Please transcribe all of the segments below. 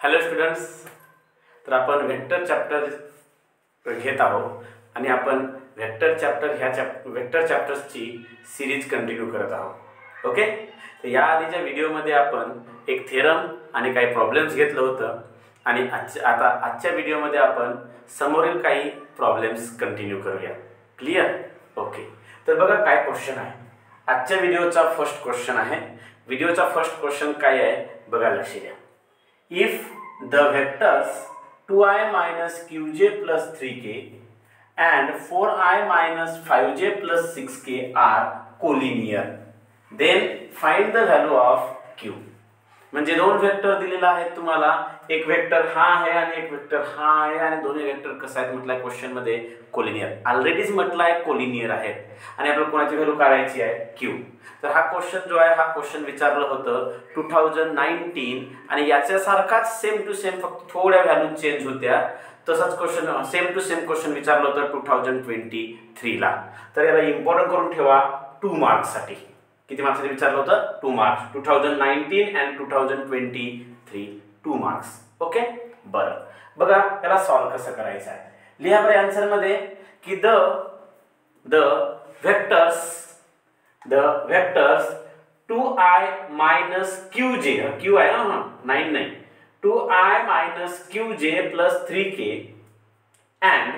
Hello students, तर आपण vector chapter घेत आहोत आणि आपण वेक्टर चॅप्टर्सची सिरीज कंटिन्यू करत आहोत. ओके, तर या आधीच्या व्हिडिओमध्ये आपण एक थेरम आणि काही प्रॉब्लेम्स घेतलं होतं आणि आजच्या व्हिडिओमध्ये आपण समोरील काही प्रॉब्लेम्स कंटिन्यू करूया. क्लिअर? ओके, तर बघा काय क्वेश्चन आहे. आजच्या व्हिडिओचा फर्स्ट क्वेश्चन आहे. व्हिडिओचा फर्स्ट क्वेश्चन काय आहे बघा, लक्ष द्या. If the vectors 2i minus qj plus 3k and 4i minus 5j plus 6k are collinear, then find the value of q. म्हणजे दोन वेक्टर दिलेला आहे तुम्हाला. एक वेक्टर हा आहे आणि एक वेक्टर हा आहे आणि दोन्ही वेक्टर कसं आहेत म्हटलंय क्वेश्चन मध्ये, कोलिनियर. ऑलरेडीच म्हटलंय कोलिनियर आहेत आणि आपल्याला कोणाची व्हॅल्यू काढायची आहे, क्यू. तर हा क्वेश्चन जो आहे हा क्वेश्चन विचारलं होतं 2019 आणि याच्यासारखाच सेम टू सेम, फक्त थोड्या व्हॅल्यू चेंज होत्या. तसाच question same to same question विचारलं होतं 2023 ला. तर याला इम्पॉर्टंट करून ठेवा 2 मार्क्स साठी. किती मार्क्ससाठी विचारलं होतं? 2 मार्क्स. 2019 and 2023 2 marks. ओके, बरं बघा याला सॉल्व कसं करायचं आहे. लिहा बरं आन्सर मध्ये की the vectors 2i minus qj, q आहे ना, 9 नाही, 2i minus qj plus 3k and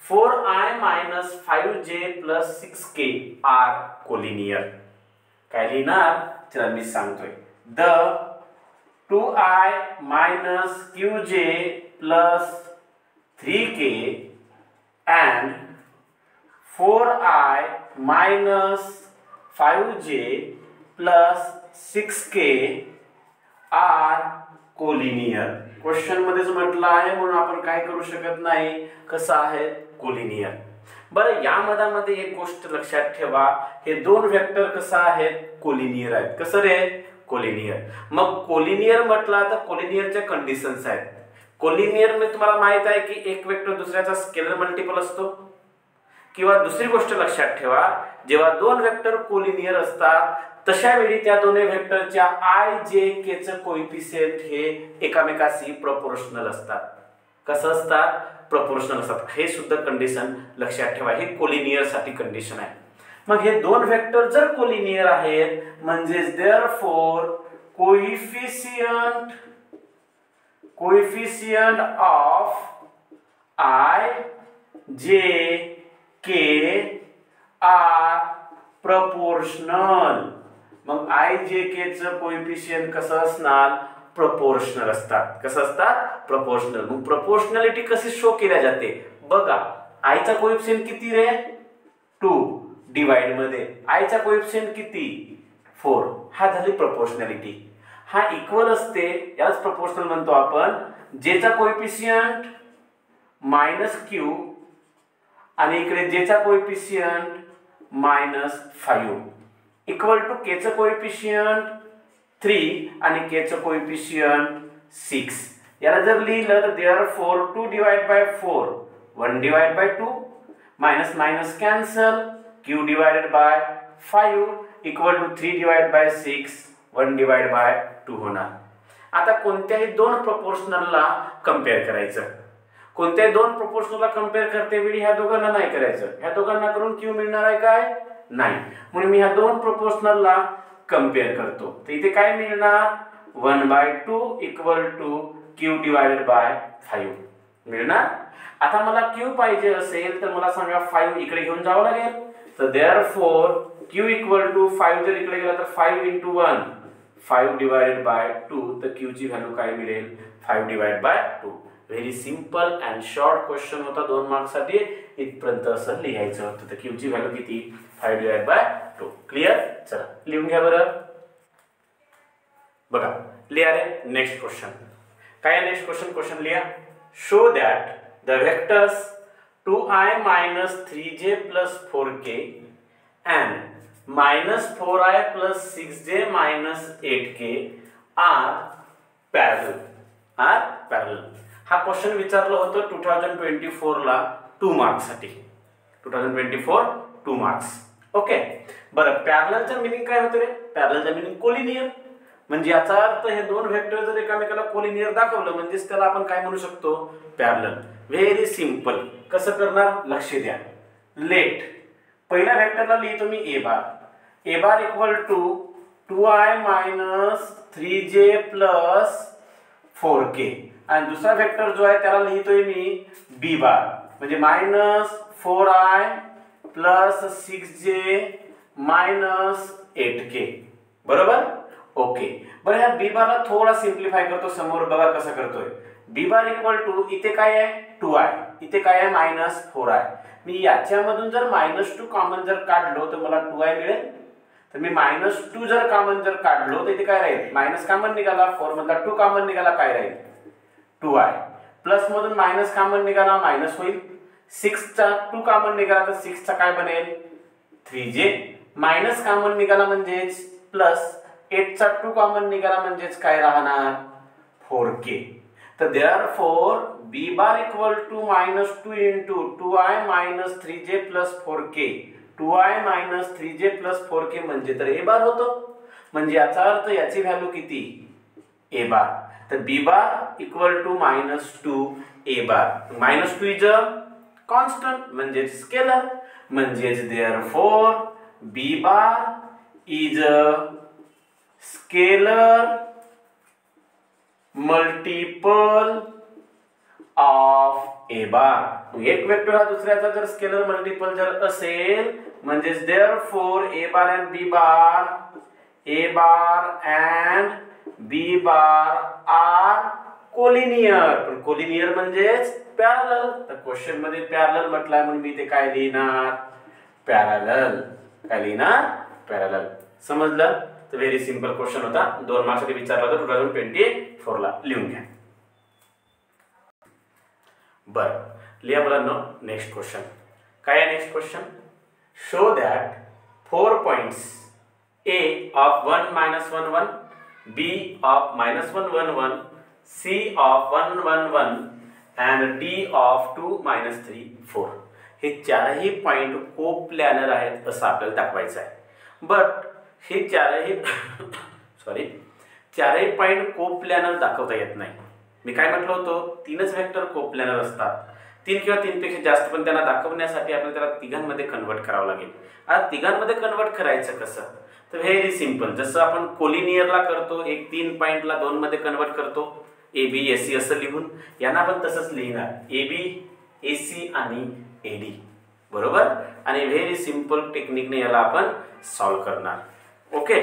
4i minus 5j plus 6k are collinear. काय लिहिणार? चला मी सांगतोय. The 2i minus qj plus 3k and 4i minus 5j plus 6k are collinear. Question मध्येच म्हटलं आहे म्हणून आपण काय करू शकत नाही, कसं आहे, कोलिनियर. बरं या मधामध्ये एक गोष्ट लक्षात ठेवा, हे दोन वेक्टर कसं आहेत, कोलिनियर आहेत. कसं रे? कोलिनियर. मग कोलिनियर म्हटला तर कोलिनियरच्या कंडिशन्स आहेत. कोलिनियर मध्ये तुम्हाला माहित आहे की एक वेक्टर दुसऱ्याचा स्केलर मल्टिपल असतो. किंवा दुसरी गोष्ट लक्षात ठेवा, जेव्हा दोन वेक्टर कोलिनियर असतात तशा वेळी त्या दोन्ही वेक्टरच्या आय जे के चे कोएफिशिएंट हे एकामेकाशी प्रोपोर्शनल असतात. कसं असतात? प्रोपोर्शनल असतात. हे सुद्धा कंडिशन लक्षात ठेवा. हे कोलिनियर साठी कंडिशन आहे. मग हे दोन वेक्टर जर कोलिनियर आहेत म्हणजे देअरफॉर कोएफिशिएंट ऑफ आय जे के आर प्रोपोर्शनल. मग आय जे के चं कोएफिशिएंट कसं असणार? प्रोपोर्शनल असतात. कसं असतात? प्रोपोर्शनल. मग प्रोपोर्शनॅलिटी कशी शो केल्या जाते बघा. आय चा कोएफिशिएंट किती रे? 2 डिवाइड मध्ये आय चा कोएफिशिएंट किती? 4. हा झाली प्रोपोर्शनॅलिटी. हा इक्वल असते, यालाच प्रोपोर्शनल म्हणतो आपण. जे चा कोएफिशिएंट -q आणि इकडे जे चा कोएफिशिएंट -5 इक्वल टू के चं कोएफिशिएंट 3 आणि के चं कोएफिशिएंट 6. याला जर लिहिलं तर therefore 2 divide by 4 1 divide by 2 minus minus cancel, q divided by 5 equal to 3 divide by 6 1 divide by 2 होणार. आता कोणत्याही दोन प्रोपोर्शनलला कंपेअर करायचं. कोणत्याही दोन प्रोपोर्शनलला कंपेअर करते वेळी ह्या दोघांना नाही करायचं. ह्या दोघांना करून q मिळणार आहे काय? नाही. म्हणून मी ह्या दोन प्रोपोर्शनलला कंपेअर करतो. तर इथे काय मिळणार? 1/2 equal to q divided by 5 मिळणार. आता मला q पाहिजे असेल तर मला सांगा 5 इकडे घेऊन जावं लागेल. तर देअरफॉर q इक्वल टू 5 जर इकडे गेला तर 5 × 1 5 डिवाइडेड बाय 2. तर q ची व्हॅल्यू काय मिळेल? 5 divide by 2. Very simple and short question होता 2 मार्क्स साठी. इथपर्यंत असं लिहायचं होतं. तर q ची व्हॅल्यू किती? 5 डिवाइड बाय 2. क्लिअर? चला लिहून घ्या बरं. बघा लिहा रे नेक्स्ट क्वेश्चन. काय नेक्स्ट क्वेश्चन लिहा. Show that the vectors 2i minus 3j plus 4k and -4i plus 6j minus 8k are parallel. हा क्वेश्चन विचारलं होतं 2024 ला 2 मार्क्स साठी. 2024 2 मार्क्स. ओके, बरं पॅरललचं मीनिंग काय होतं रे? पॅरललचं मीनिंग कोलिनियर. म्हणजे याचा अर्थ हे दोन व्हेक्टर जर एकामेकाला कोलिनियर दाखवलं म्हणजेच त्याला आपण काय म्हणू शकतो, पॅरलल. Very simple. कसं करणार लक्ष द्या. लेट पहिल्या व्हेक्टरला लिहितो मी a bar. A bar equal to 2i minus 3j plus 4k आणि दुसरा व्हेक्टर जो आहे त्याला लिहितोय मी बी बार म्हणजे minus 4i plus 6j minus 8k. बरोबर. ओके. बरं ह्या बी बारला थोडा सिंप्लिफाय करतो. समोर बघा कसं करतोय. बी बार इक्वल टू इथे काय आहे 2i, इथे काय आहे मायनस 4i. मी याच्यामधून जर -2 कॉमन जर काढलो तर मला 2i मिळेल. तर मी -2 जर कॉमन जर काढलो तर इथे काय राहील, मायनस कॉमन निघाला, 4 मधला 2 कॉमन निघाला, काय राहील 2i. प्लस मधून मायनस कॉमन निघाला मायनस होईल. 6 चा 2 कॉमन निघाला तर 6 चा काय बनेल 3j. मायनस कॉमन निघाला म्हणजेच प्लस, 8 चा 2 कॉमन निघाला म्हणजेच काय राहणार 4k. तर therefore B bar equal to -2 into 2i minus 3j plus 4k. 2i minus 3j plus 4k म्हणजे तर ए बार होतो. म्हणजे याचा अर्थ याची व्हॅल्यू किती ए बार. तर b bar equal to -2 a bar. -2 is a constant म्हणजे स्केलर. म्हणजेच therefore B bar is a scalar multiple of a bar. एक वेक्टर हा दुसऱ्याचा जर स्केलर मल्टिपल जर असेल म्हणजेच therefore A bar and B bar, A bar and B bar are collinear. पण कोलिनियर म्हणजेच पॅरलल. तर क्वेश्चन मध्ये पॅरलल म्हटलाय म्हणून मी ते काय लिहिणार पॅरलल. काय लिहिणार पॅरलल. समजलं. तर व्हेरी सिंपल क्वेश्चन होता. 2 मार्क्ससाठी विचारला होता 2024 ला. लिहून घ्या. बर लिहा मुलांनो. नेक्स्ट क्वेश्चन काय आहे. Next question show that 4 points A of 1 -1 1, B of -1 1 1, C of 1 1 1 and D of 2 -3 4 हे चारही पॉइंट कोप्लॅनर आहेत असं आपल्याला दाखवायचं आहे. बट हे चारही पॉइंट कोप्लॅनर दाखवता येत नाही. मी काय म्हटलं होतं 3च वेक्टर कोप्लॅनर असतात. 3 किंवा 3 पेक्षा जास्त. पण त्यांना दाखवण्यासाठी आपल्याला त्याला तिघांमध्ये कन्वर्ट करावं लागेल. आता तिघांमध्ये कन्वर्ट करायचं कसं. तर व्हेरी सिंपल. जसं आपण कोलिनियरला करतो एक 3 पॉइंटला 2 मध्ये कन्वर्ट करतो ए बी ए सी असं लिहून. यांना पण तसंच लिहिणार ए बी ए सी आणि ए डी. बरोबर. आणि व्हेरी सिंपल टेक्निकने याला आपण सॉल्व्ह करणार. ओके.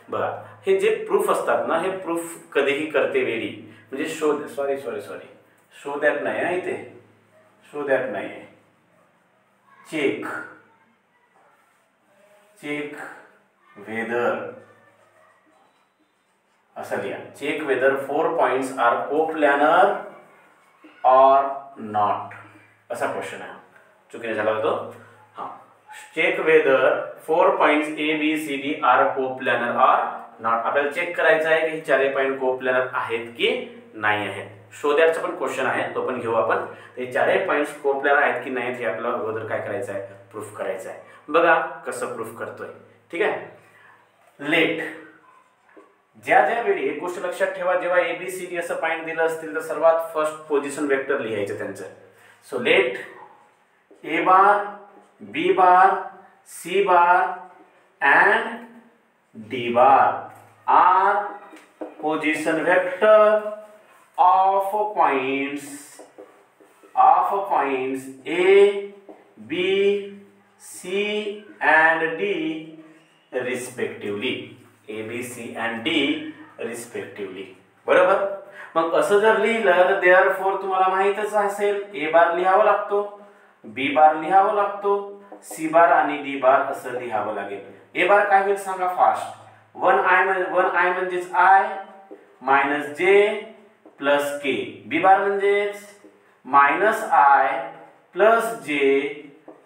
बघा हे जे प्रूफ असतात ना हे प्रूफ कधीही करते वेळी म्हणजे शो दॅट नाही आहे इथे. शो दॅट नाही आहे. चेक वेदर असं लिहा. Check whether 4 points are coplanar or not असा क्वेश्चन आहे. चुकीने झाला होतो. हा check whether 4 points A B C D are coplanar or not. आपल्याला चेक करायचं आहे की हे चारही पॉइंट कोप्लॅनर आहेत की नाही आहेत. शो दॅटचा पण क्वेश्चन आहे तो पण घेऊ आपण. ते चारही पॉइंट्स कोप्लॅनर आहेत की नाही हे आपल्याला अगोदर काय करायचं आहे प्रूफ करायचं आहे. बघा कसं प्रूफ करतोय. ठीक आहे. लेट ज्या वेळी एक गोष्ट लक्षात ठेवा जेव्हा ए बी सी डी असं पॉइंट दिलं असतील तर सर्वात फर्स्ट पोझिशन वेक्टर लिहायचं त्यांचं. So let A bar B bar C bar and D bar are position vector of points A B C and D respectively. A B C and D respectively. बरोबर. मग असं जर लिहिलं तर therefore तुम्हाला माहितच असेल ए बार लिहावं लागतो, बी बार लिहावं लागतो, सी बार आणि डी बार असं लिहावं लागेल. ए बार काय होईल सांगा फास्ट. 1i म्हणजेच i मायनस जे प्लस के. बी बार म्हणजेच -i प्लस जे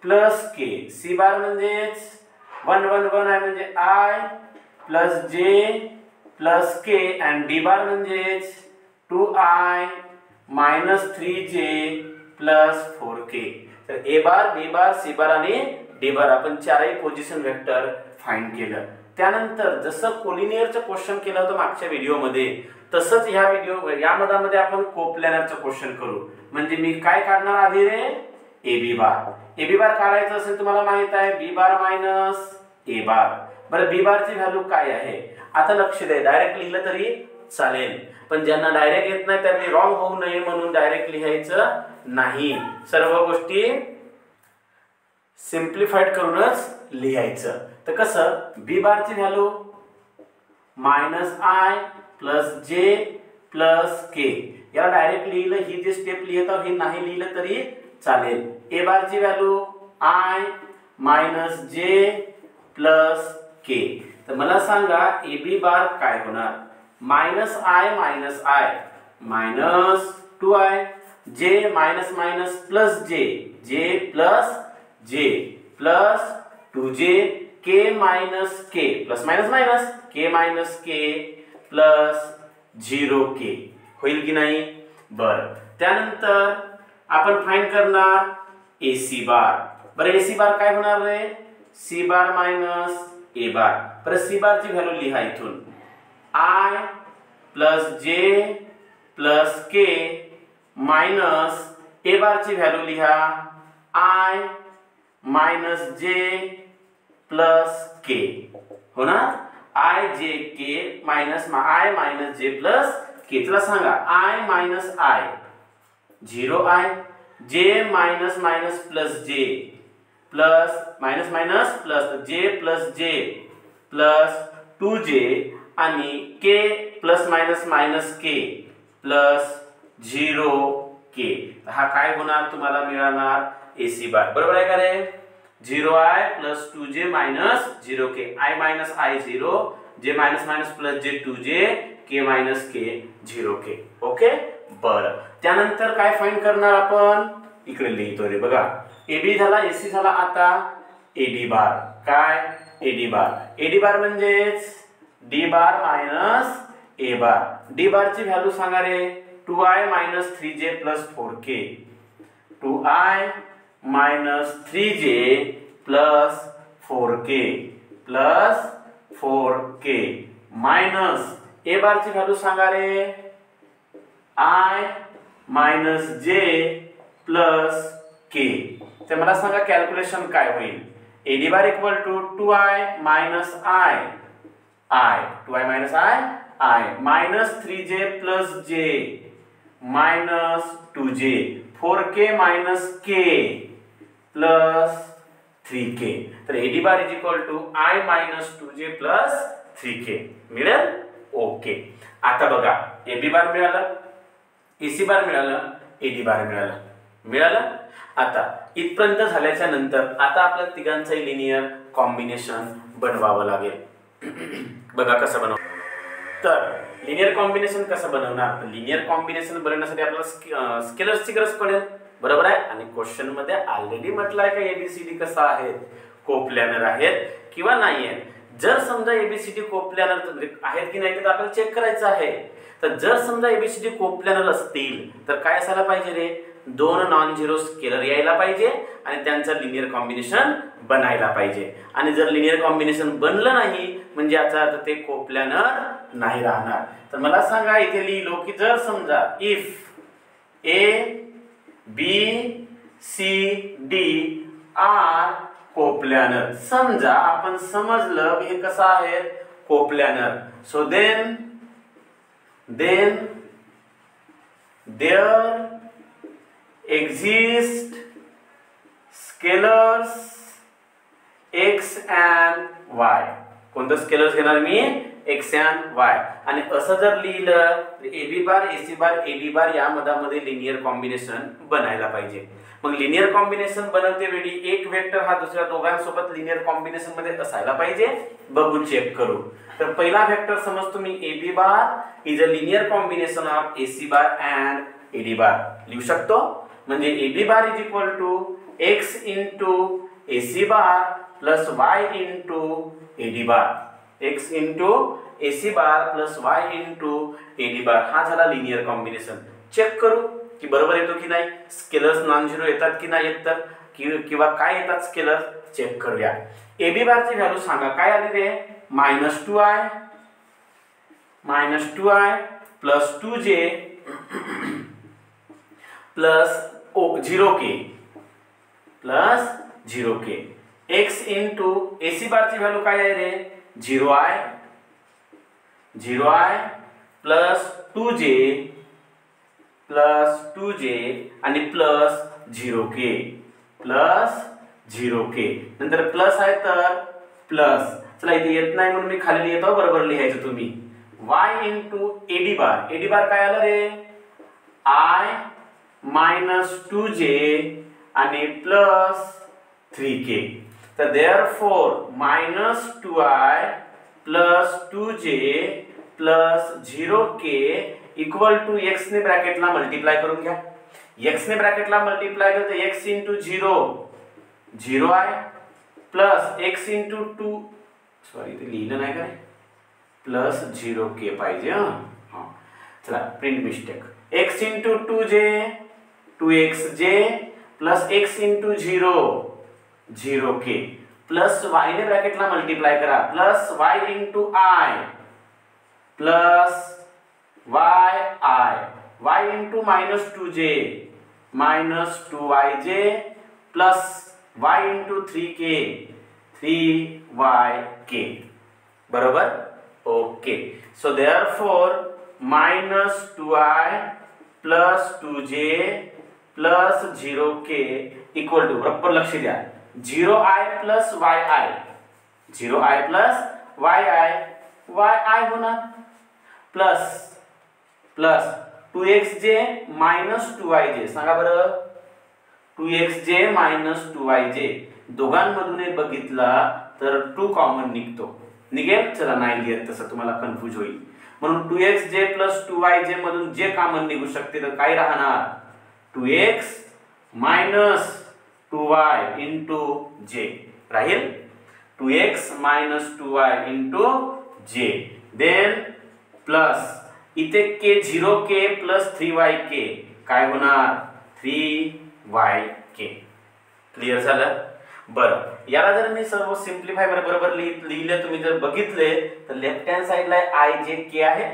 प्लस के. सी बार म्हणजेच 1 1 1 आहे म्हणजे i प्लस जे प्लस के अँड डी बार म्हणजेच 2i minus 3j plus 4k. तर ए बार बी बार सी बार आणि डी बार आपण चारही पोझिशन वेक्टर फाइंड केलं. त्यानंतर जसं कोलिनियरचं क्वेश्चन केलं होतं मागच्या व्हिडिओमध्ये, तसंच यामध्ये आपण कोप्लॅनरचं क्वेश्चन करू. म्हणजे मी काय काढणार आधी रे, AB बार. AB बार काढायचं असेल तुम्हाला माहित आहे B बार मायनस A बार. बरं B बारची व्हॅल्यू काय आहे आता लक्ष द्या. डायरेक्ट लिहिलं तरी चालेल, पण ज्यांना डायरेक्ट येत नाही त्यांनी रॉंग होऊ नये म्हणून डायरेक्ट लिहायचं नाही. सर्व गोष्टी सिम्प्लिफाईड करूनच लिहायचं. तर कसं B बारची व्हॅल्यू -I + J + K. याला डायरेक्ट लिहिलं, ही जी स्टेप लिहित आहोत ही नाही लिहिलं तरी चालेल. A बारची व्हॅल्यू I - J + K. तर मला सांगा AB बार काय होणार. -I - 2I, J - j, J + J + 2J, K - K +- K - K + 0K. होईल की नाही. बरं, त्यानंतर आपण फाइंड करणार AC बार. बरं AC बार काय होणार रे, C बार - A बार. बरं C बारची व्हॅल्यू लिहा इथून I + J + K - A बारची व्हॅल्यू लिहा I - J + K. हो ना, I J K I - J + K. चला सांगा I - I 0I, J - J plus J + J + 2J आणि K ± K + 0K. हा काय होणार तुम्हाला मिळणार AC बार. बरोबर आहे का रे. 0I + 2J - 0K. I - I 0, J - J 2J, K - K 0K. Okay. बरं, त्यानंतर काय फाइंड करणार आपण, इकडे लिहितो रे बघा. AB झाला, AC झाला. आता AD बार. काय AD बार. AD बार म्हणजेच D bar - A bar. D बारची व्हॅल्यू सांगा रे. 2I - 3J + 4K. 2I - 3J + 4K + 4K minus A बारची व्हॅल्यू सांगा रे. I - J + K. तर मला सांगा कॅल्क्युलेशन काय होईल. AD bar = 2I - I 2I - I - 3J + J - 2J 4K - K + 3K. तर AD bar = I - 2J + 3K मिळेल. Okay. आता बघा AB बार मिळालं, AC बार मिळालं, AD बार मिळालं. आता इथपर्यंत झाल्याच्या नंतर आता आपल्या तिघांचं लिनियर कॉम्बिनेशन बनवावं लागेल. बघा कसं बनव. तर लिनियर कॉम्बिनेशन कसं बनवणार. लिनियर कॉम्बिनेशन बनवण्यासाठी आपल्याला स्केलर्सची गरज पडेल. बरोबर आहे. आणि क्वेश्चन मध्ये ऑलरेडी म्हटलंय का ABCD कसं आहेत, कोप्लॅनर आहेत किंवा नाही आहेत. जर समजा ABCD कोप्लॅनर आहेत की नाही ते आपल्याला चेक करायचं आहे. तर जर समजा ABCD कोप्लॅनर असतील तर काय असायला पाहिजे रे, 2 नॉन झिरो स्केलर यायला पाहिजे आणि त्यांचं लिनियर कॉम्बिनेशन बनायला पाहिजे. आणि जर लिनियर कॉम्बिनेशन बनलं नाही म्हणजे याचा अर्थ ते कोप्लॅनर नाही राहणार. तर मला सांगा इथे लिहिलो की जर समजा if A B C D are coplanar. समजा आपण समजलं हे कसं आहे coplanar. So then there exist scalars x and y. कोणतं स्केलर्स घेणार मी, x and y. आणि असं जर लिहिलं AB बार AC बार AD बार या मधामध्ये लिनियर कॉम्बिनेशन बनायला पाहिजे. मग लिनियर कॉम्बिनेशन बनवते वेळी एक वेक्टर हा दुसऱ्या दोघांसोबत लिनियर कॉम्बिनेशन मध्ये असायला पाहिजे. बघू चेक करू. तर पहिला वेक्टर समजतो मी AB bar is a linear combination of AC bar and AD bar. लिहू शकतो. म्हणजे AB bar is equal to x into AC bar plus y into AD bar. x into AC bar plus y into AD bar. हा झाला linear combination. Check करू की बरोबर येतो की नाही. स्केलर्स नॉन झिरो येतात की नाही येतात किंवा काय येतात स्केलर चेक करूया. AB बारची व्हॅल्यू सांगा काय आली रे, -2i plus 2j plus 0k x into AC बारची व्हॅल्यू काय आहे रे 0i प्लस 2j आणि प्लस 0k नंतर प्लस आहे तर प्लस चला इथे येत नाही म्हणून मी खाली लिहितो बरोबर लिहायचं तुम्ही y इंटू AD बार काय आलं रे I -2j आणि प्लस 3k तर therefore -2i plus 2j plus 0k equal to x ने ब्रॅकेटला मल्टिप्लाय करून घ्या x ने ब्रॅकेटला मल्टिप्लाय केलं तर x into 0i plus x into 2 sorry इथे लिहिलं नाही काय प्लस 0k पाहिजे हां चला print mistake x into 2xj plus x into 0k plus y ने ब्रॅकेटला मल्टिप्लाय करा plus y into I plus y into -2j -2yj plus y into 3yk बरोबर okay so therefore -2i plus 2j plus 0k equal to बरोबर लक्ष द्या 0i plus yi होणार plus 2xj -2yj सांगा बरं 2xj -2yj दोघांमधून बघितला तर 2 common निघेल चला नाही लिहित तसं तुम्हाला कन्फ्यूज होईल म्हणून 2xj प्लस 2yj मधून जे कॉमन निघू शकते तर काय राहणार 2x minus 2y into j राहील 2x minus 2y into j then plus इथे k 0k plus 3yk काय होणार 3yk क्लियर झालं बरं याला जर मी सर्व सिंपलीफाय बरोबर लिहिले तुम्ही जर बघितले तर लेफ्ट हँड साइडला i j k आहे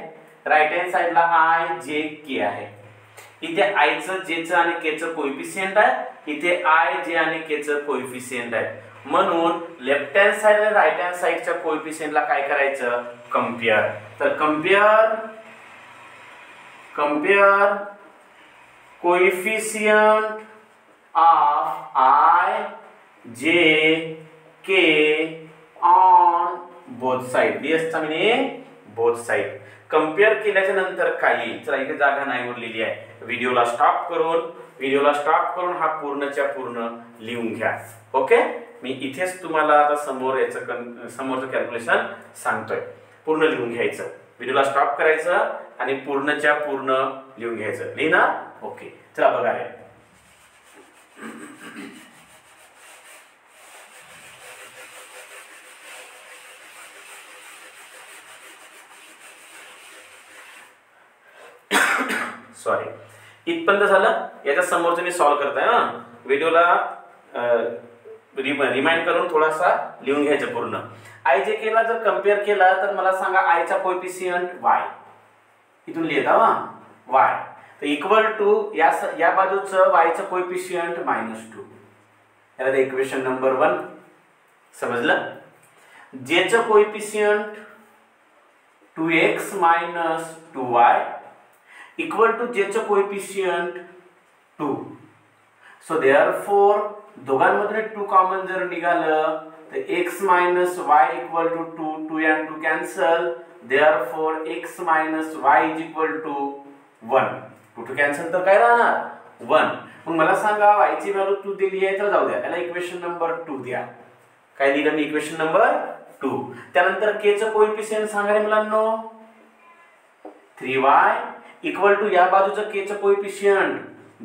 राइट हँड साइडला i j k आहे इथे i चं j चं आणि k चं कोएफिशिएंट आहे इथे i j आणि k चं कोएफिशिएंट आहे म्हणून लेफ्ट हँड साइड आणि राइट हँड साइडच्या कोएफिशिएंटला काय करायचं कंपेअर तर compare coefficient of i j k on both side ds चा मीनिंग बोथ साइड कंपेअर केल्याच्या नंतर काय येईल चला इथे जागा नाही उरलेली आहे व्हिडिओला स्टॉप करून हा पूर्णच्या पूर्ण लिहून घ्या ओके मी इथेच तुम्हाला आता समोरचं कॅल्क्युलेशन सांगतोय पूर्ण लिहून घ्यायचं व्हिडिओला स्टॉप करायचं आणि पूर्णच्या पूर्ण लिहून घ्यायचं लिहिना ओके चला बघा रे सॉरी इथपर्यंत झालं याच्या समोरचं मी सॉल्व करताय हा व्हिडिओला रिमाइंड करून थोडासा लिहून घ्यायचं पूर्ण i j k ला जर कंपेअर केला तर मला सांगा i चा कोएफिशिएंट y इथून लिहिता हा y तर इक्वल टू या बाजूचं y चं कोएफिशिएंट -2 याला इक्वेशन नंबर 1 समजलं j चं coefficient 2x - 2y equal to j चं कोएफिशिएंट 2 सो देयरफॉर दोघांमध्ये 2 कॉमन जर निघालं तर x - y equal to 2 and 2 cancel therefore x - y is equal to 1 2 cancel तर काय राहणार 1 मग मला सांगा y ची व्हॅल्यू 2 दिली आहे तर जाऊ द्या याला इक्वेशन नंबर 2 द्या काय दिलं मी इक्वेशन नंबर 2 त्यानंतर k चं कोएफिशिएंट सांगा रे मुलांनो 3y इक्वल टू या बाजूचं k चं कोएफिशिएंट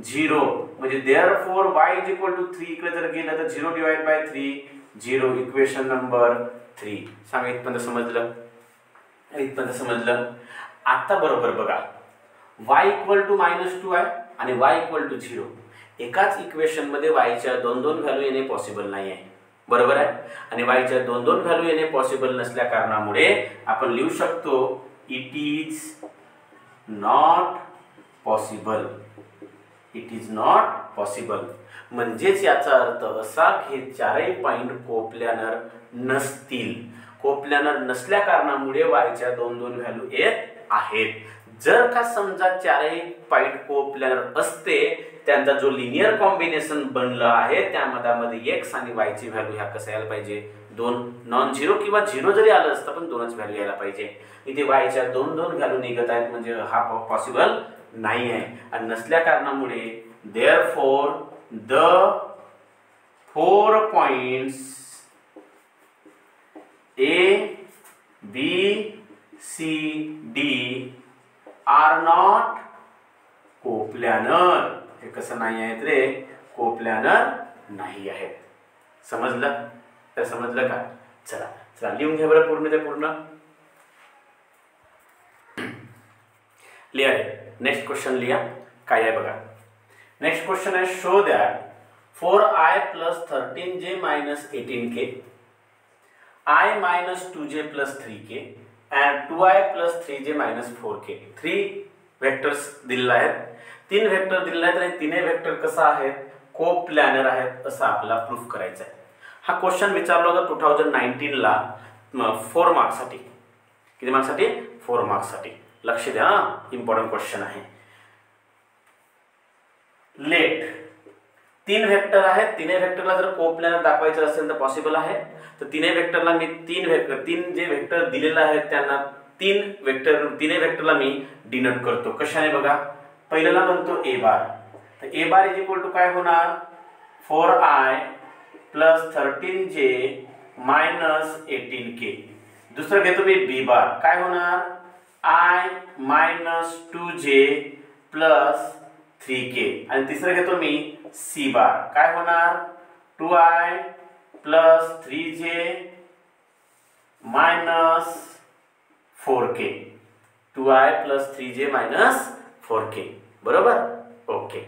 0 म्हणजे therefore y is equal to 3 इकडे जर गेलं तर 0 डिवाइड बाय 3 0 इक्वेशन नंबर 3 सांगा इथपर्यंत समजलं आता बरोबर बघा y इक्वल टू -2 आहे आणि y इक्वल टू 0 एकाच इक्वेशन मध्ये y च्या दोन व्हॅल्यू येणे पॉसिबल नाही आहे बरोबर आहे. आणि वायच्या दोन दोन व्हॅल्यू येणे पॉसिबल नसल्या कारणामुळे आपण लिहू शकतो it is not possible. It is not possible. म्हणजेच याचा अर्थ असा की चारही पॉइंट कोप्लॅनर नसतील. कोप्लॅनर नसल्या कारणामुळे वायच्या दोन दोन व्हॅल्यू येत आहेत. जर का समजा चारही पॉइंट कोप्लॅनर असते, त्यांचा जो लिनियर कॉम्बिनेशन बनलं आहे त्यामध्ये एक्स आणि वाय ची व्हॅल्यू ह्या कसं यायला पाहिजे, दोन नॉन झिरो किंवा झिरो जरी आलं असतं पण दोनच व्हॅल्यू यायला पाहिजे. इथे वायच्या दोन दोन व्हॅल्यू निघत आहेत म्हणजे हा पॉसिबल नाही आहे. आणि नसल्या कारणामुळे therefore the 4 points A, B, C, D are not coplanar. हे कसं नाही आहेत रे, कोप्लॅनर नाही आहेत. समजलं? तर समजलं का? चला चला लिहून घ्या बरं पूर्ण ते पूर्ण लिहा. नेक्स्ट क्वेश्चन लिहा. काय आहे बघा. नेक्स्ट क्वेश्चन आहे show that 4i plus 13j minus 18k I minus 2j plus 3k and 2i plus 3j minus 4k. 3 vectors दिलेले आहेत. 3 वेक्टर दिलेले आहेत आणि तिन्ही वेक्टर कसा आहेत, कोप्लॅनर आहेत असं आपल्याला प्रूफ करायचं आहे. हा क्वेश्चन विचारला होता 2019 ला 4 मार्क्ससाठी. किती मार्क्ससाठी? 4 मार्क्ससाठी. लक्ष द्या, इम्पॉर्टंट क्वेश्चन आहे. लेट 3 वेक्टर आहेत. तिन्ही वेक्टरला जर कोप्लॅनर दाखवायचं असेल तर पॉसिबल आहे. तर तिन्ही वेक्टरला मी 3 जे वेक्टर दिलेले आहेत त्यांना तिन्ही वेक्टरला मी डिनोट करतो. कशाने बघा. पहिल्याला म्हणतो ए बार. तर ए बार इज इक्वल टू काय होणार, 4i plus 13j minus 18k. दुसरं घेतो मी बी बार. काय होणार, i minus 2j plus 3k. आणि तिसरं घेतो मी सी बार. काय होणार, 2i plus 3j minus 4k. 2i plus 3j minus 4k. बरोबर. ओके.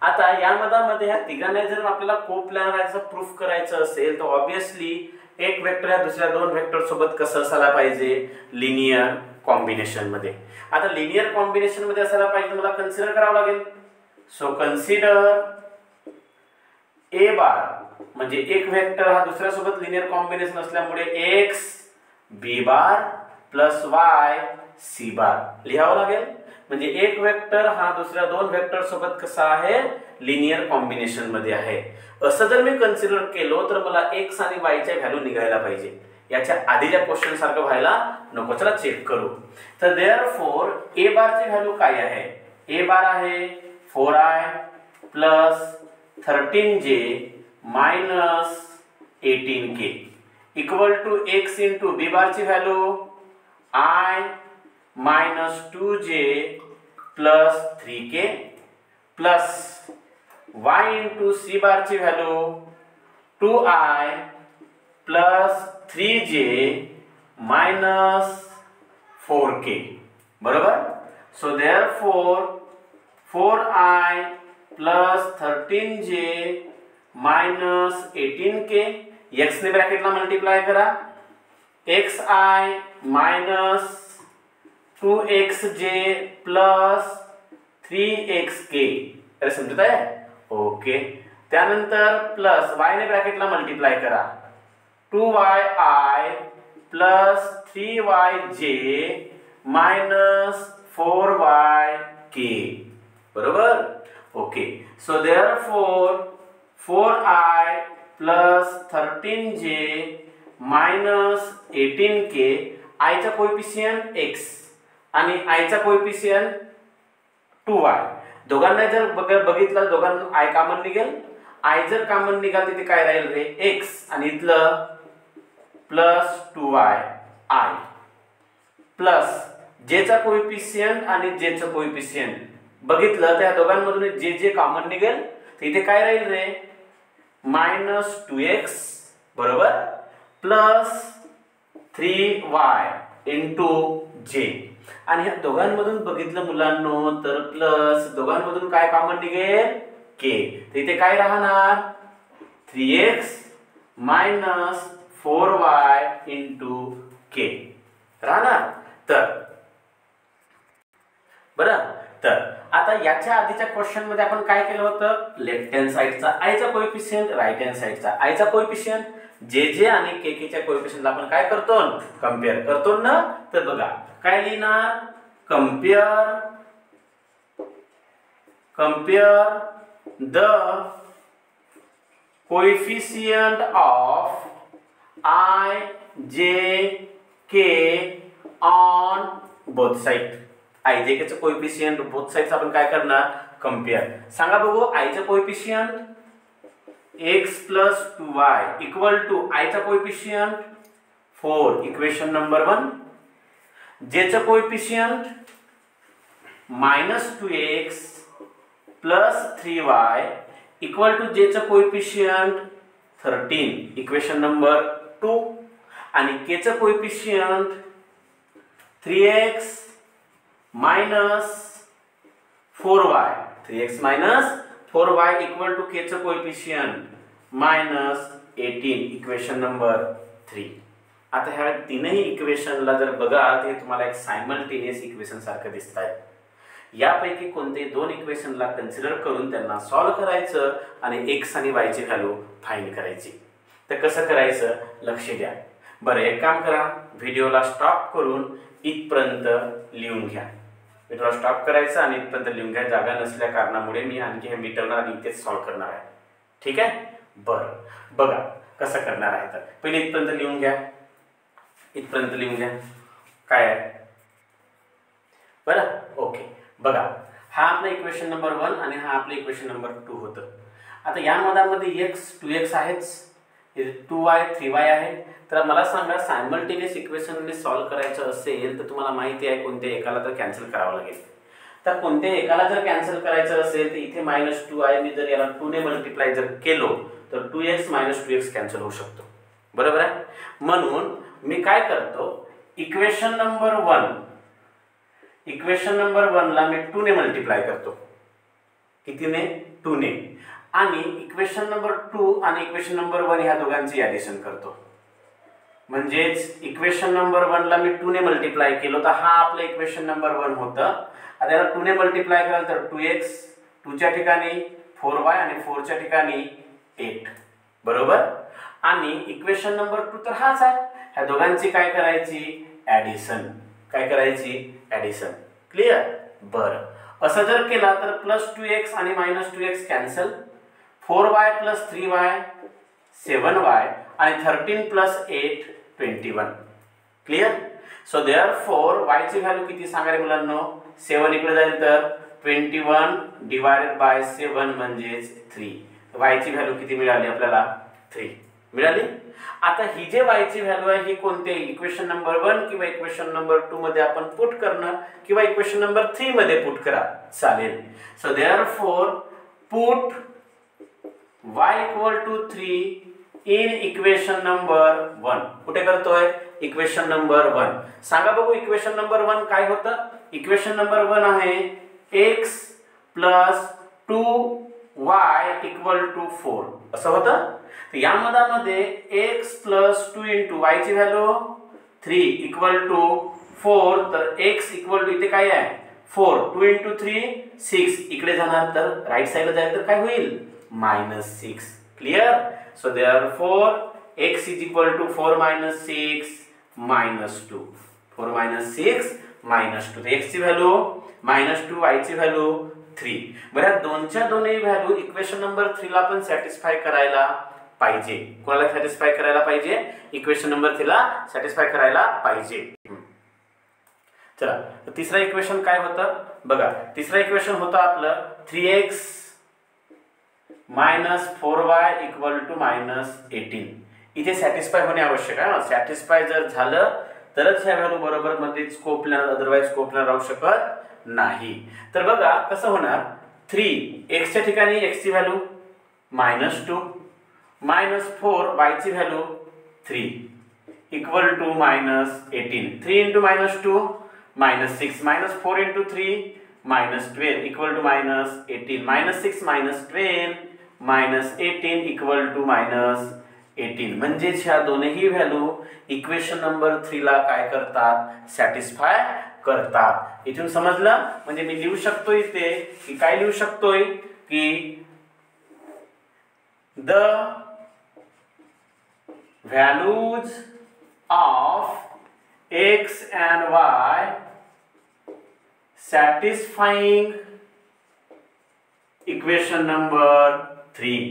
आता यामध्ये ह्या तिघांना जर आपल्याला कोप्लॅनर प्रूफ करायचं असेल तर ऑब्विसली एक वेक्टर या दुसऱ्या दोन वेक्टर सोबत कसं असायला पाहिजे, लिनियर कॉम्बिनेशन मध्ये. आता लिनियर कॉम्बिनेशन मध्ये असायला पाहिजे मला कन्सिडर करावं लागेल. सो कन्सिडर ए बार म्हणजे एक वेक्टर हा दुसऱ्या सोबत लिनियर कॉम्बिनेशन असल्यामुळे x b bar plus y c bar लिहावं लागेल. म्हणजे एक वेक्टर हा दुसऱ्या दोन वेक्टर सोबत कसा आहे, लिनियर कॉम्बिनेशन मध्ये आहे. असं जर मी कन्सिडर केलो तर मला x आणि y च्या व्हॅल्यू निघायला पाहिजे. याच्या आधीच्या क्वेश्चन सारखं व्हायला नको. चला चेक करू. तर देअरफॉर ए बार ची व्हॅल्यू काय आहे, ए बार आहे 4i plus 13j minus 18k equal to x into b bar ची value i minus 2j plus 3k plus y into c bar ची value 2i plus 3j minus 4k. बरोबर. So therefore 4i plus 13j minus 18k. x ने ब्रॅकेटला multiply करा. xi minus 2xj plus 3xk. अरे समजत आहे. Okay. त्यानंतर plus y ने ब्रॅकेटला मल्टिप्लाय करा. 2yi plus 3yj minus 4yk. बरोबर. Okay. So therefore 4i plus 13j minus 18k. i चा कोएफिशियंट x आणि i चा कोएफिशियंट 2y. दोघांना जर बघितलं दोघांना i कॉमन निघेल. i जर कॉमन निघाल तिथे काय राहील रे, x आणि इथलं plus 2y i plus j चा कोएफिशियंट आणि j चा कोएफिशियंट बघितलं तर या दोघांमधून जे जे कॉमन निघेल तर इथे काय राहील रे, मायनस 2x बरोबर प्लस 3y इंटू j. आणि ह्या दोघांमधून बघितलं मुलांनो तर प्लस दोघांमधून काय कॉमन निघेल, k. तर इथे काय राहणार 3x मायनस 4y इंटू के राहणार. तर बरं, तर आता याच्या आधीच्या क्वेश्चन मध्ये आपण काय केलं होतं, लेफ्ट हँड साइडचा आयचा कोएफिशियंट, राईट हँड साइडचा आयचा कोएफिशियंट, जे आणि के च्या कोएफिशियंटला आपण काय करतो, कंपेअर करतो ना. तर बघा काय लिहिणार, compare the coefficient of I J K on both side. I J K चं कोएफिशियंट बोथ साइड्स आपण काय करणार, कंपेअर. सांगा बघू, I चं coefficient x + 2y equal to I चा कोएफिशियंट 4, इक्वेशन नंबर 1. J चं coefficient -2x + 3y equal to J चं कोएफिशियंट 13, इक्वेशन नंबर 2. आणि k चं coefficient 3x - 4y, 3x - 4y equal to k चं कोएफिशियंट -18, इक्वेशन नंबर 3. आता ह्या तीनही इक्वेशनला जर बघाल तर तुम्हाला एक सायमल्टेनियस इक्वेशन सारखं दिसतंय. यापैकी कोणते दोन इक्वेशनला कन्सिडर करून त्यांना सॉल्व्ह करायचं आणि x आणि y ची व्हॅल्यू फाइंड करायची. तर कसं करायचं लक्ष द्या. बरं, एक काम करा, व्हिडिओला स्टॉप करून इथपर्यंत लिहून घ्या. व्हिडिओला स्टॉप करायचं आणि इथपर्यंत लिहून घ्या. जागा नसल्या कारणामुळे मी आणखी हे मिटवणार आणि इथेच सॉल्व्ह करणार आहे. ठीक आहे. बरं, बघा कसं करणार आहे. तर पहिले इथपर्यंत लिहून घ्या, इथपर्यंत लिहून घ्या. काय आहे बरं, ओके. बघा, हा आपला इक्वेशन नंबर 1 आणि हा आपला इक्वेशन नंबर 2 होतं. आता या मधामध्ये x 2x आहेच, 2y 3y आहे. तर मला सांगा, सायमल्टेनियस इक्वेशनने सॉल्व्ह करायचं असेल तर तुम्हाला माहिती आहे कोणत्या एकाला तर कॅन्सल करावं लागेल. तर कोणत्या एकाला जर कॅन्सल करायचं असेल तर इथे -2y मी जर याला 2 ने मल्टिप्लाय जर केलो तर 2x - 2x कॅन्सल होऊ शकतो. बरोबर आहे. म्हणून मी काय करतो, इक्वेशन नंबर 1 ला मी 2 ने मल्टिप्लाय करतो. कितीने, 2 ने. आणि इक्वेशन नंबर 2 आणि इक्वेशन नंबर 1 ह्या दोघांची ॲडिशन करतो. म्हणजेच इक्वेशन नंबर 1 ला मी 2 ने मल्टिप्लाय केलो तर हा आपलं इक्वेशन नंबर 1 होतं. आता याला 2 ने मल्टिप्लाय कराल तर 2x, 2 च्या ठिकाणी 4y आणि 4 च्या ठिकाणी 8. बरोबर. आणि इक्वेशन नंबर 2 तर हाच आहे. ह्या दोघांची काय करायची, ॲडिशन. काय करायची, ॲडिशन. क्लिअर. बरं, असं जर केला तर +2x आणि -2x cancel, 4y + 3y 7y आणि 13 + 8 21. क्लिअर. सो देअरफॉर y ची व्हॅल्यू किती सांगा रे मुलांनो, 7 इकडे जाईल तर 21 / 7 म्हणजेच 3. y ची व्हॅल्यू किती मिळाली आपल्याला, 3 मिळाली. आता ही जे y ची व्हॅल्यू आहे ही कोणते, इक्वेशन नंबर 1 किंवा इक्वेशन नंबर 2 मध्ये आपण पुट करणं किंवा इक्वेशन नंबर 3 मध्ये पुट करा चालेल. So therefore put y = 3 in equation number 1. कुठे करतोय, इक्वेशन नंबर 1. सांगा बघू इक्वेशन नंबर 1 काय होतं. इक्वेशन नंबर 1 आहे x + 2y = 4 असं होतं. तर या मधामध्ये x + 2 * y ची व्हॅल्यू 3 = 4. तर x = इथे काय आहे 4, 2 * 3 6. इकडे जाणार तर राईट साइडला जाईल तर काय होईल, -6. Clear. So therefore x = 4 - 6 -2. 4 - 6 -2. x ची व्हॅल्यू -2, y ची व्हॅल्यू 3. बरं, दोनच्या दोन्ही व्हॅल्यू इक्वेशन नंबर 3 ला पण सॅटिस्फाय करायला पाहिजे. कोणाला सॅटिस्फाय करायला पाहिजे, इक्वेशन नंबर 3 ला सॅटिस्फाय करायला पाहिजे. चला, तिसरा इक्वेशन काय होतं बघा. तिसरा इक्वेशन होतं आपलं 3x - 4y = -18. इथे सॅटिस्फाय होणे आवश्यक आहे. सॅटिस्फाय जर झालं तरच ह्या व्हॅल्यू बरोबर मध्ये coplanar, otherwise coplanar राहू शकत नाही. तर बघा कसं होणार, 3 x च्या ठिकाणी x ची व्हॅल्यू -2 -4 y ची व्हॅल्यू 3 = -18. 3 × -2 -6 -4 × 3 -12 = -18. -6 - 12 -18 = 18 म्हणजेच ह्या दोन्ही व्हॅल्यू इक्वेशन नंबर 3 ला काय करतात सॅटिस्फाय करतात. इथून समजलं. म्हणजे मी लिहू शकतो इथे की काय लिहू शकतोय की the values of x and y satisfying equation number 3.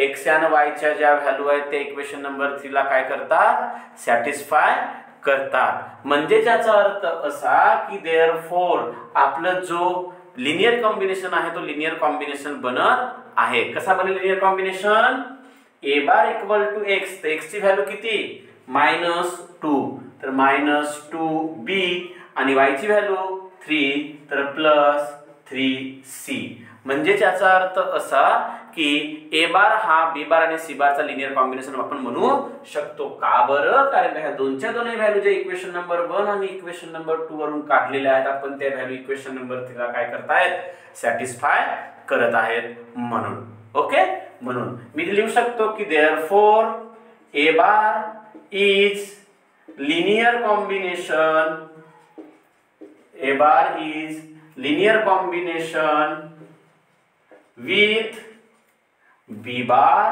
x आणि y च्या ज्या व्हॅल्यू आहेत त्या इक्वेशन नंबर 3 ला काय करतात सॅटिस्फाय करतात. म्हणजे याचा अर्थ असा की देअरफॉर आपलं जो लिनियर कॉम्बिनेशन आहे तो लिनियर कॉम्बिनेशन बनत आहे. कसा बनेल linear combination a bar equal to x. तर x ची व्हॅल्यू किती -2 तर -2b आणि y ची व्हॅल्यू 3 तर +3c. म्हणजे याचा अर्थ असा की a बार हा b बार आणि c बारचा लिनियर कॉम्बिनेशन आपण म्हणू शकतो. का बरं कारण ह्या दोनच्या दोन्ही व्हॅल्यू जे इक्वेशन नंबर 1 आणि इक्वेशन नंबर 2 वरून काढलेल्या आहेत आपण त्या व्हॅल्यू इक्वेशन नंबर 3 ला काय करतायत सॅटिस्फाय करत आहेत म्हणून. ओके. म्हणून मी लिहू शकतो की therefore a bar is linear combination a bar is linear combination with b bar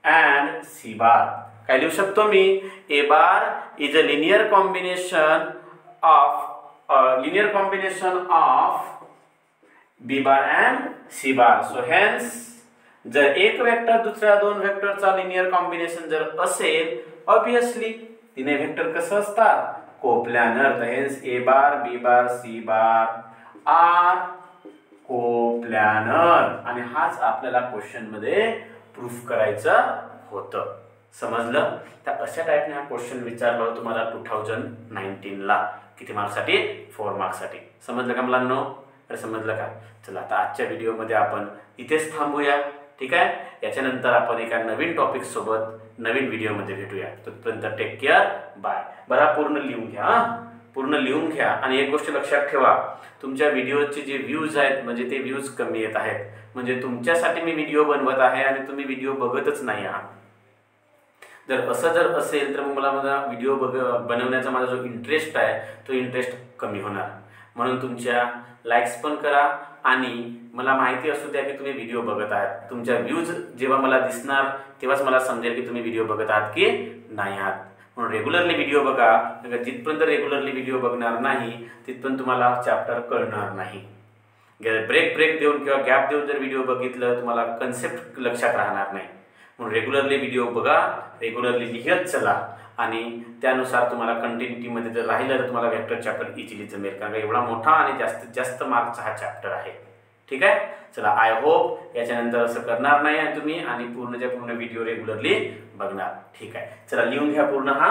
and c bar. काय लिहू शकतो मी a bar is a linear combination of b bar and c bar. So hence जर एक vector दुसऱ्या दोन वेक्टरचा linear combination जर असेल ऑब्वियसली तिने वेक्टर कसं असतात कोप्लॅनर. तर hence a bar b bar c bar are coplanar. आणि हाच आपल्याला क्वेश्चन मध्ये प्रूफ करायचं होतं. समजलं. तर अशा टाइपने हा क्वेश्चन विचारला होता तुम्हाला 2019 ला. किती मार्क्स साठी 4 मार्क्स साठी. समजलं का मुलांनो. तर समजलं का. चला आता आजच्या व्हिडिओ मध्ये आपण इथेच थांबूया. ठीक आहे. याच्यानंतर आपण एका नवीन टॉपिक सोबत नवीन व्हिडिओ मध्ये भेटूया. तोपर्यंत टेक केअर बाय. बरा पूर्ण लिहून घ्या. पूर्ण लिहून घ्या. आणि एक गोष्ट लक्षात ठेवा तुमच्या व्हिडिओचे जे व्ह्यूज आहेत म्हणजे ते व्ह्यूज कमी येत आहेत. म्हणजे तुमच्यासाठी मी व्हिडिओ बनवत आहे आणि तुम्ही व्हिडिओ बघतच नाही आहात. जर असेल तर मग मला माझा व्हिडिओ बनवण्याचा माझा जो इंटरेस्ट आहे तो इंटरेस्ट कमी होणार. म्हणून तुमच्या लाईक्स पण करा आणि मला माहिती असू द्या की तुम्ही व्हिडिओ बघत आहात. तुमच्या व्ह्यूज जेव्हा मला दिसणार तेव्हाच मला समजेल की तुम्ही व्हिडिओ बघत आहात की नाही आहात. म्हणून रेग्युलरली व्हिडिओ बघा. जिथपर्यंत रेग्युलरली व्हिडिओ बघणार नाही तिथपर्यंत तुम्हाला चॅप्टर कळणार नाही. ब्रेक देऊन किंवा गॅप देऊन जर व्हिडिओ बघितलं तुम्हाला कन्सेप्ट लक्षात राहणार नाही. म्हणून रेग्युलरली व्हिडिओ बघा. रेग्युलरली लिहत चला आणि त्यानुसार तुम्हाला कंटिन्युटीमध्ये जर राहिलं तर तुम्हाला वेक्टर चॅप्टर इझिली जमेल. कारण एवढा मोठा आणि जास्तीत जास्त मार्कचा हा चॅप्टर आहे. ठीक आहे. चला आय होप याच्यानंतर असं करणार नाही आहे तुम्ही आणि पूर्ण व्हिडिओ रेग्युलरली बघणार. ठीक आहे. चला लिहून घ्या पूर्ण हा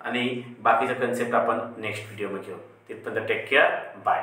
आणि बाकीचा कन्सेप्ट आपण नेक्स्ट व्हिडिओमध्ये घेऊ. तिथपर्यंत टेक केअर बाय.